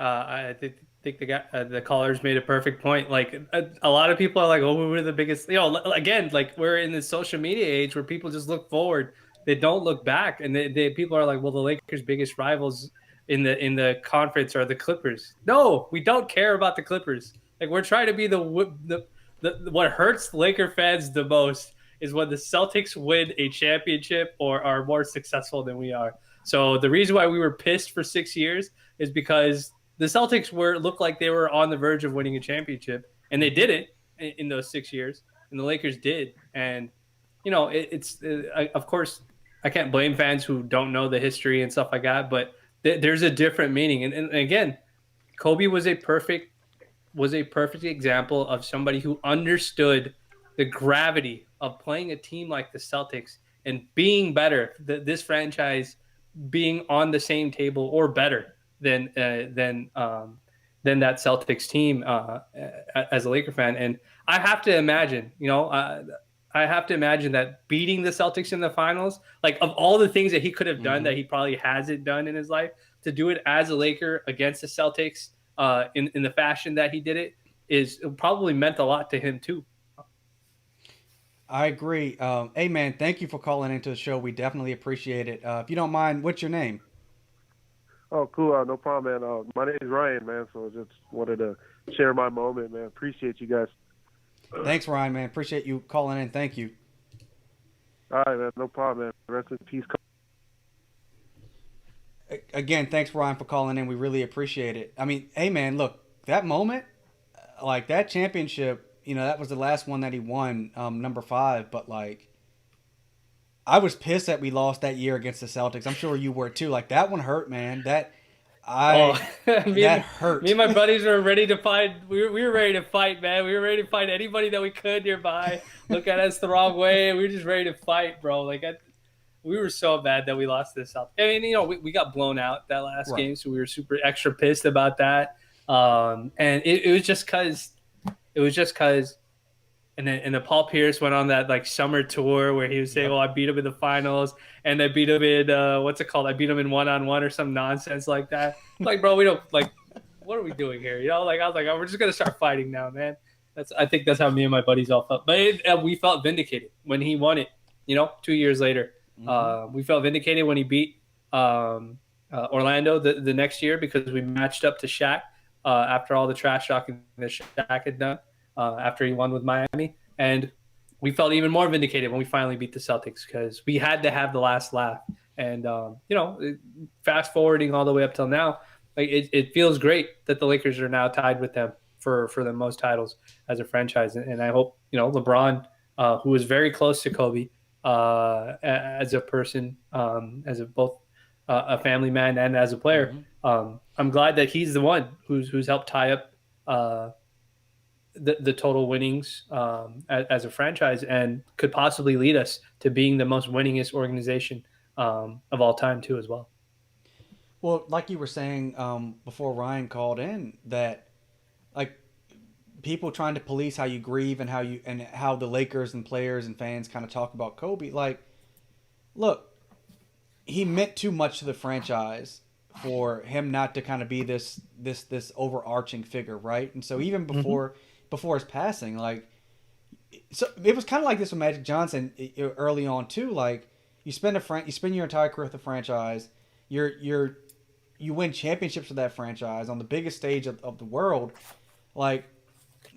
Think the callers made a perfect point. Like a lot of people are like, "Oh, we were the biggest." Again, like we're in this social media age where people just look forward, they don't look back, and people are like, "Well, the Lakers' biggest rivals in the conference are the Clippers." No, we don't care about the Clippers. Like we're trying to be the what hurts Laker fans the most is when the Celtics win a championship or are more successful than we are. So the reason why we were pissed for 6 years is because the Celtics looked like they were on the verge of winning a championship, and they didn't in those 6 years, and the Lakers did. And of course, I can't blame fans who don't know the history and stuff like that, but there's a different meaning. And again, Kobe was a perfect example of somebody who understood the gravity of playing a team like the Celtics and being better. This franchise being on the same table or better than that Celtics team as a Laker fan. And I have to imagine, I have to imagine that beating the Celtics in the finals, like of all the things that he could have done that he probably hasn't done in his life, to do it as a Laker against the Celtics in the fashion that he did it probably meant a lot to him too. I agree. Hey man, thank you for calling into the show. We definitely appreciate it. If you don't mind, what's your name? Oh, cool. No problem, man. My name is Ryan, man. So just wanted to share my moment, man. Appreciate you guys. Thanks, Ryan, man. Appreciate you calling in. Thank you. All right, man. No problem, man. Rest in peace. Again, thanks, Ryan, for calling in. We really appreciate it. I mean, hey man, look, that moment, like that championship, that was the last one that he won, number 5. But like, I was pissed that we lost that year against the Celtics. I'm sure you were too. Like that one hurt, man. That hurt. Me and my buddies were ready to fight. We were ready to fight, man. We were ready to fight anybody that we could nearby. Look at us the wrong way. We were just ready to fight, bro. We were so bad that we lost this Celtics. I mean, we got blown out that last game, so we were super extra pissed about that. And it was just because. And then Paul Pierce went on that like summer tour where he was saying, "Well, I beat him in the finals, and I beat him in what's it called? I beat him in 1-on-1 or some nonsense like that." Like, bro, we don't like. What are we doing here? Like I was like, "Oh, we're just gonna start fighting now, man." I think that's how me and my buddies all felt. But we felt vindicated when he won it. 2 years later, we felt vindicated when he beat Orlando the next year because we matched up to Shaq after all the trash talking that Shaq had done. After he won with Miami. And we felt even more vindicated when we finally beat the Celtics because we had to have the last laugh. And, fast forwarding all the way up till now, like it feels great that the Lakers are now tied with them for the most titles as a franchise. And I hope, LeBron, who was very close to Kobe as a person, both a family man and as a player, I'm glad that he's the one who's helped tie up the total winnings as a franchise and could possibly lead us to being the most winningest organization of all time too as well. Well, like you were saying before Ryan called in, that like people trying to police how you grieve and how the Lakers and players and fans kind of talk about Kobe. Like, look, he meant too much to the franchise for him not to kind of be this overarching figure, right? And so even before his passing, like, so it was kind of like this with Magic Johnson early on too. Like, you spend your entire career with the franchise, you win championships with that franchise on the biggest stage of the world. Like,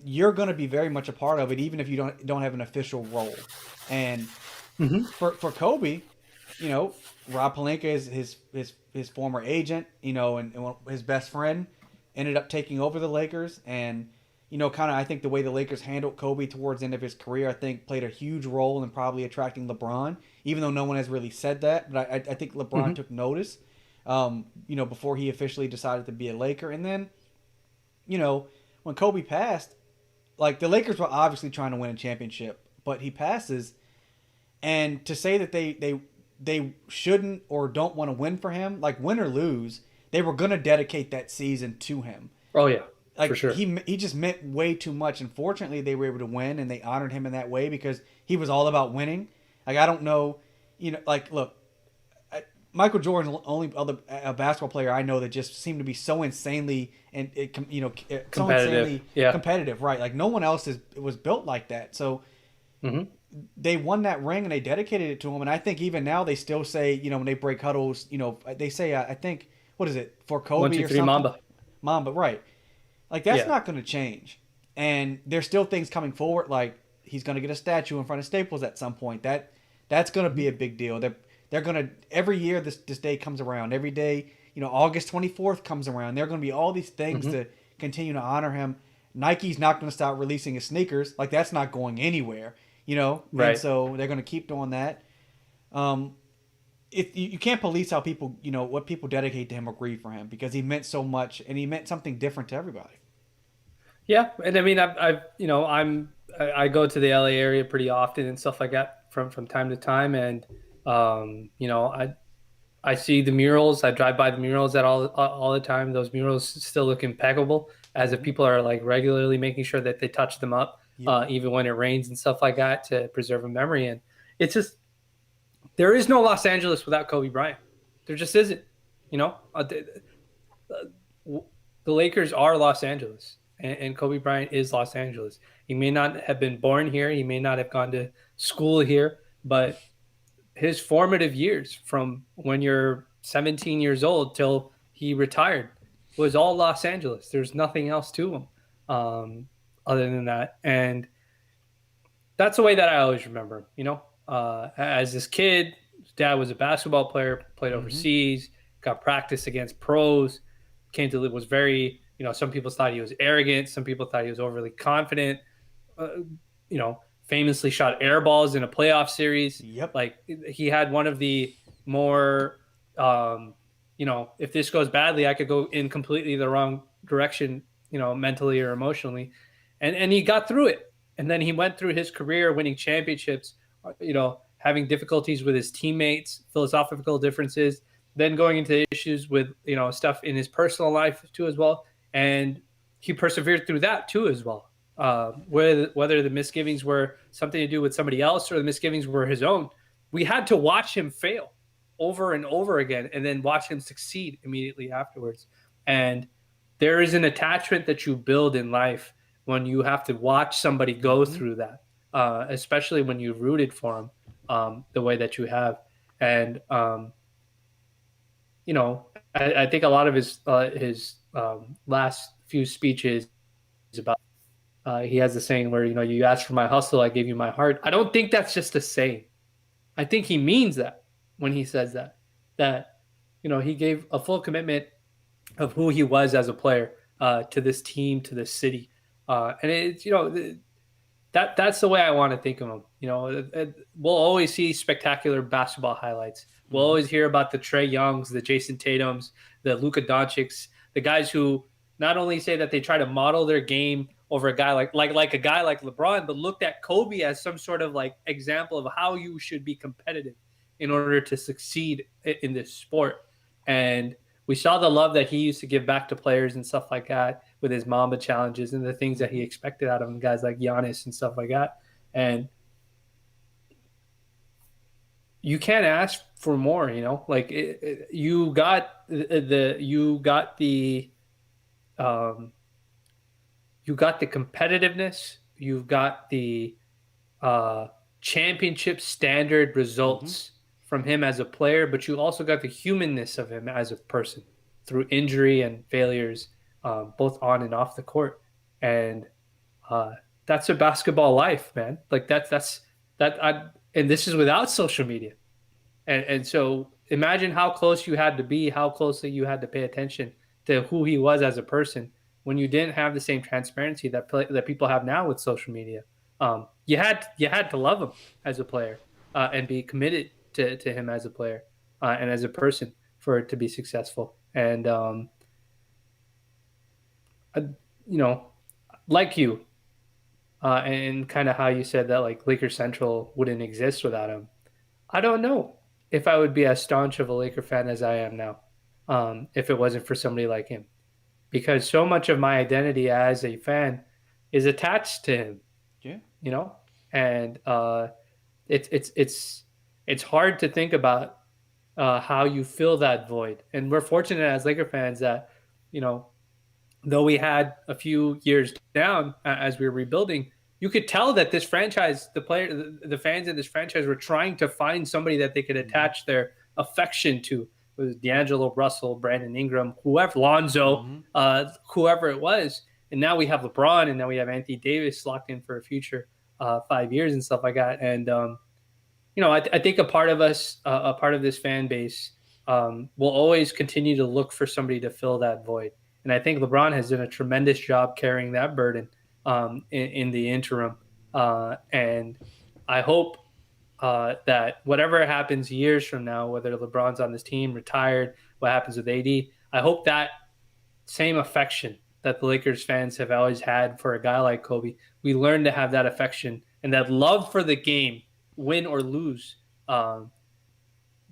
you're going to be very much a part of it, even if you don't have an official role. And for Kobe, Rob Pelinka is his former agent, and his best friend ended up taking over the Lakers. And, kind of I think the way the Lakers handled Kobe towards the end of his career, I think played a huge role in probably attracting LeBron, even though no one has really said that. But I think LeBron took notice, before he officially decided to be a Laker. And then, when Kobe passed, like the Lakers were obviously trying to win a championship, but he passes, and to say that they shouldn't or don't want to win for him, like win or lose, they were gonna dedicate that season to him. Oh yeah, for Like sure. he just meant way too much. And fortunately, they were able to win, and they honored him in that way because he was all about winning. Like I don't know, like look, Michael Jordan's the only other basketball player I know that just seemed to be so insanely and so Competitive. insanely Yeah. competitive, right? Like no one else was built like that. So Mm-hmm. they won that ring and they dedicated it to him. And I think even now they still say, when they break huddles, they say, I think, what is it, for One, Kobe two, or three, something? Mamba. Mamba, right. Like that's Yeah. not going to change. And there's still things coming forward. Like he's going to get a statue in front of Staples at some point. That's going to be a big deal. They're going to, every year this day comes around. Every day, August 24th comes around. There are going to be all these things Mm-hmm. to continue to honor him. Nike's not going to stop releasing his sneakers. Like that's not going anywhere. And Right. so they're going to keep doing that. Um, you can't police how people, what people dedicate to him or grieve for him because he meant so much and he meant something different to everybody. Yeah, and I mean, I go to the LA area pretty often and stuff like that from time to time, and I see the murals. I drive by the murals at all the time. Those murals still look impeccable, as if people are like regularly making sure that they touch them up, Yep. even when it rains and stuff like that, to preserve a memory. And it's just, there is no Los Angeles without Kobe Bryant. There just isn't. You know, the Lakers are Los Angeles, and Kobe Bryant is Los Angeles. He may not have been born here. He may not have gone to school here, but his formative years, from when you're 17 years old till he retired, was all Los Angeles. There's nothing else to him, other than that. And that's the way that I always remember him. As this kid, his dad was a basketball player, played Mm-hmm. overseas, got practice against pros, came to live, was very, some people thought he was arrogant. Some people thought he was overly confident. Uh, Famously shot air balls in a playoff series. Yep. Like, he had one of the more, if this goes badly, I could go in completely the wrong direction, mentally or emotionally. And he got through it. And then he went through his career winning championships, having difficulties with his teammates, philosophical differences, then going into issues with, stuff in his personal life too as well. And he persevered through that too as well. Whether the misgivings were something to do with somebody else or the misgivings were his own, we had to watch him fail over and over again and then watch him succeed immediately afterwards. And there is an attachment that you build in life when you have to watch somebody go through that, especially when you rooted for him the way that you have. And, I think a lot of his last few speeches about, he has the saying where, you asked for my hustle, I gave you my heart. I don't think that's just a saying. I think he means that when he says that, he gave a full commitment of who he was as a player, to this team, to this city. And it's, that's the way I want to think of him. We'll always see spectacular basketball highlights. We'll Mm-hmm. always hear about the Trey Youngs, the Jason Tatums, the Luka Doncics, the guys who not only say that they try to model their game over a guy like a guy like LeBron, but looked at Kobe as some sort of like example of how you should be competitive in order to succeed in this sport. And we saw the love that he used to give back to players and stuff like that with his Mamba challenges and the things that he expected out of him, guys like Giannis and stuff like that. And you can't ask for more, like you got um, you got the competitiveness, you've got the uh, championship standard results from him as a player, but you also got the humanness of him as a person through injury and failures, both on and off the court. And that's a basketball life, man. Like and this is without social media. And so imagine how close you had to be, how closely you had to pay attention to who he was as a person when you didn't have the same transparency that people have now with social media. You had to love him as a player, and be committed to him as a player, and as a person for it to be successful. And I, like you, and kind of how you said that like Laker Central wouldn't exist without him. I don't know if I would be as staunch of a Laker fan as I am now, if it wasn't for somebody like him, because so much of my identity as a fan is attached to him, Yeah. you know, and it's it's it's it's hard to think about how you fill that void. And we're fortunate as Laker fans that, you know, though we had a few years down as we were rebuilding, you could tell that this franchise, the fans in this franchise were trying to find somebody that they could Mm-hmm. attach their affection to. It was D'Angelo Russell, Brandon Ingram, whoever, Lonzo, Mm-hmm. whoever it was. And now we have LeBron, and now we have Anthony Davis locked in for a future 5 years and stuff like that. And you know, I think a part of us, a part of this fan base, will always continue to look for somebody to fill that void. And I think LeBron has done a tremendous job carrying that burden in the interim. And I hope that whatever happens years from now, whether LeBron's on this team, retired, what happens with AD, I hope that same affection that the Lakers fans have always had for a guy like Kobe, we learn to have that affection and that love for the game, win or lose, um,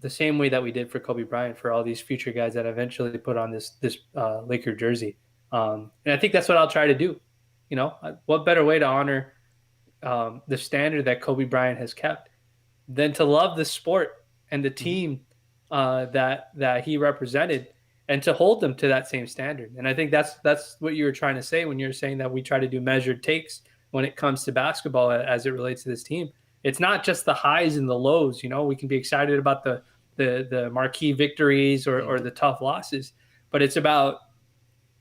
the same way that we did for Kobe Bryant for all these future guys that eventually put on this Laker jersey. And I think that's what I'll try to do. You know, what better way to honor the standard that Kobe Bryant has kept than to love the sport and the Mm-hmm. team that he represented, and to hold them to that same standard. And I think that's what you were trying to say when you were saying that we try to do measured takes when it comes to basketball as it relates to this team. It's not just the highs and the lows. You know, we can be excited about the marquee victories or Mm-hmm. the tough losses, but it's about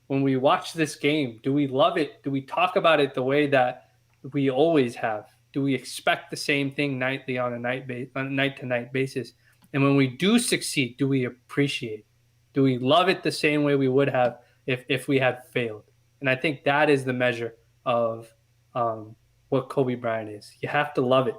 when we watch this game, do we love it? Do we talk about it the way that we always have? Do we expect the same thing nightly on a night to night basis? And when we do succeed, do we appreciate? Do we love it the same way we would have if we had failed? And I think that is the measure of what Kobe Bryant is. You have to love it,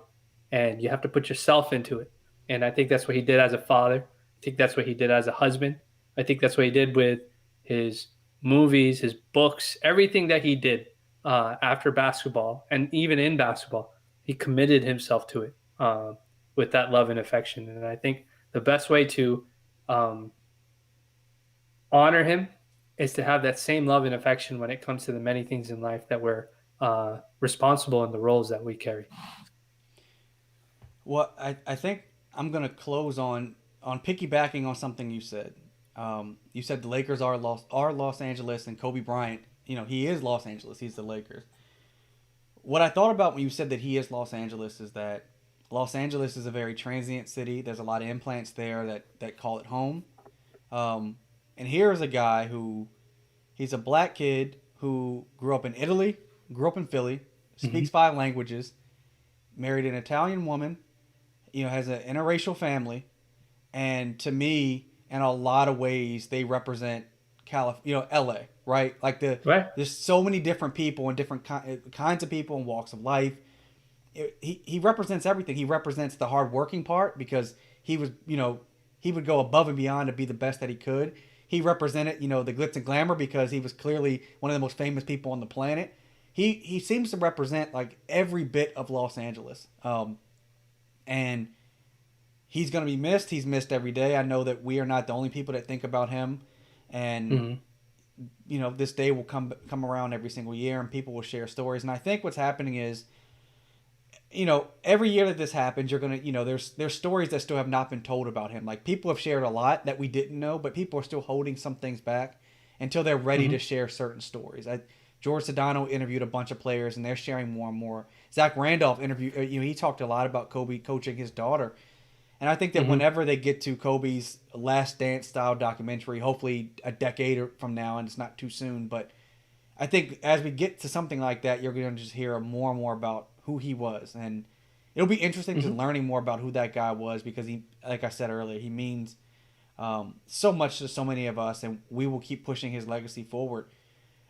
and you have to put yourself into it. And I think that's what he did as a father. I think that's what he did as a husband. I think that's what he did with his movies, his books, everything that he did after basketball, and even in basketball, he committed himself to it with that love and affection. And I think the best way to um, honor him is to have that same love and affection when it comes to the many things in life that we're responsible in the roles that we carry. Well, I think I'm gonna close on piggybacking on something you said. You said the Lakers are Los Angeles, and Kobe Bryant. You know, he is Los Angeles. He's the Lakers. What I thought about when you said that he is Los Angeles is that Los Angeles is a very transient city. There's a lot of implants there that call it home. And here is a guy who he's a black kid who grew up in Italy, grew up in Philly, speaks Mm-hmm. 5 languages, married an Italian woman, you know, has an interracial family, and to me, in a lot of ways, they represent LA, right? Like Right. there's so many different people and different kinds of people and walks of life. He represents everything. He represents the hardworking part because he was, you know, he would go above and beyond to be the best that he could. He represented, you know, the glitz and glamour because he was clearly one of the most famous people on the planet. He seems to represent like every bit of Los Angeles. And he's going to be missed. He's missed every day. I know that we are not the only people that think about him, and Mm-hmm. you know this day will come around every single year, and people will share stories. And I think what's happening is, you know, every year that this happens, you're gonna, you know, there's stories that still have not been told about him. Like people have shared a lot that we didn't know, but people are still holding some things back until they're ready Mm-hmm. to share certain stories. George Sedano interviewed a bunch of players, and they're sharing more and more. Zach Randolph interviewed, you know, he talked a lot about Kobe coaching his daughter. And I think that Mm-hmm. whenever they get to Kobe's Last Dance style documentary, hopefully a decade from now, and it's not too soon, but I think as we get to something like that, you're going to just hear more and more about who he was. And it'll be interesting to Mm-hmm. learning more about who that guy was because he, like I said earlier, he means so much to so many of us, and we will keep pushing his legacy forward.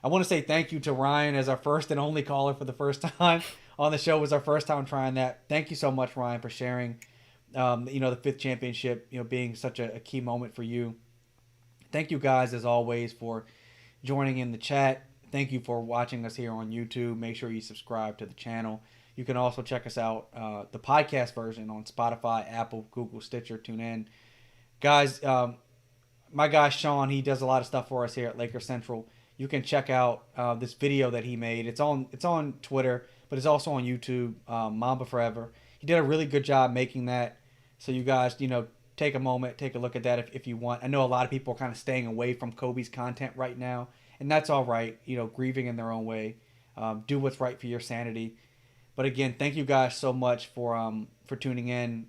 I want to say thank you to Ryan as our first and only caller for the first time on the show. It was our first time trying that. Thank you so much, Ryan, for sharing you know, the fifth championship, you know, being such a key moment for you. Thank you guys, as always, for joining in the chat. Thank you for watching us here on YouTube. Make sure you subscribe to the channel. You can also check us out, the podcast version, on Spotify, Apple, Google, Stitcher, TuneIn. Guys, my guy Sean, he does a lot of stuff for us here at Laker Central. You can check out this video that he made. It's on Twitter, but it's also on YouTube. Mamba Forever. He did a really good job making that. So you guys, take a moment, take a look at that if you want. I know a lot of people are kind of staying away from Kobe's content right now, and that's all right. Grieving in their own way. Do what's right for your sanity. But again, thank you guys so much for tuning in.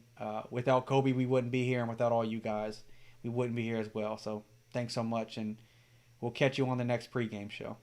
Without Kobe, we wouldn't be here, and without all you guys, we wouldn't be here as well. So thanks so much, and we'll catch you on the next pregame show.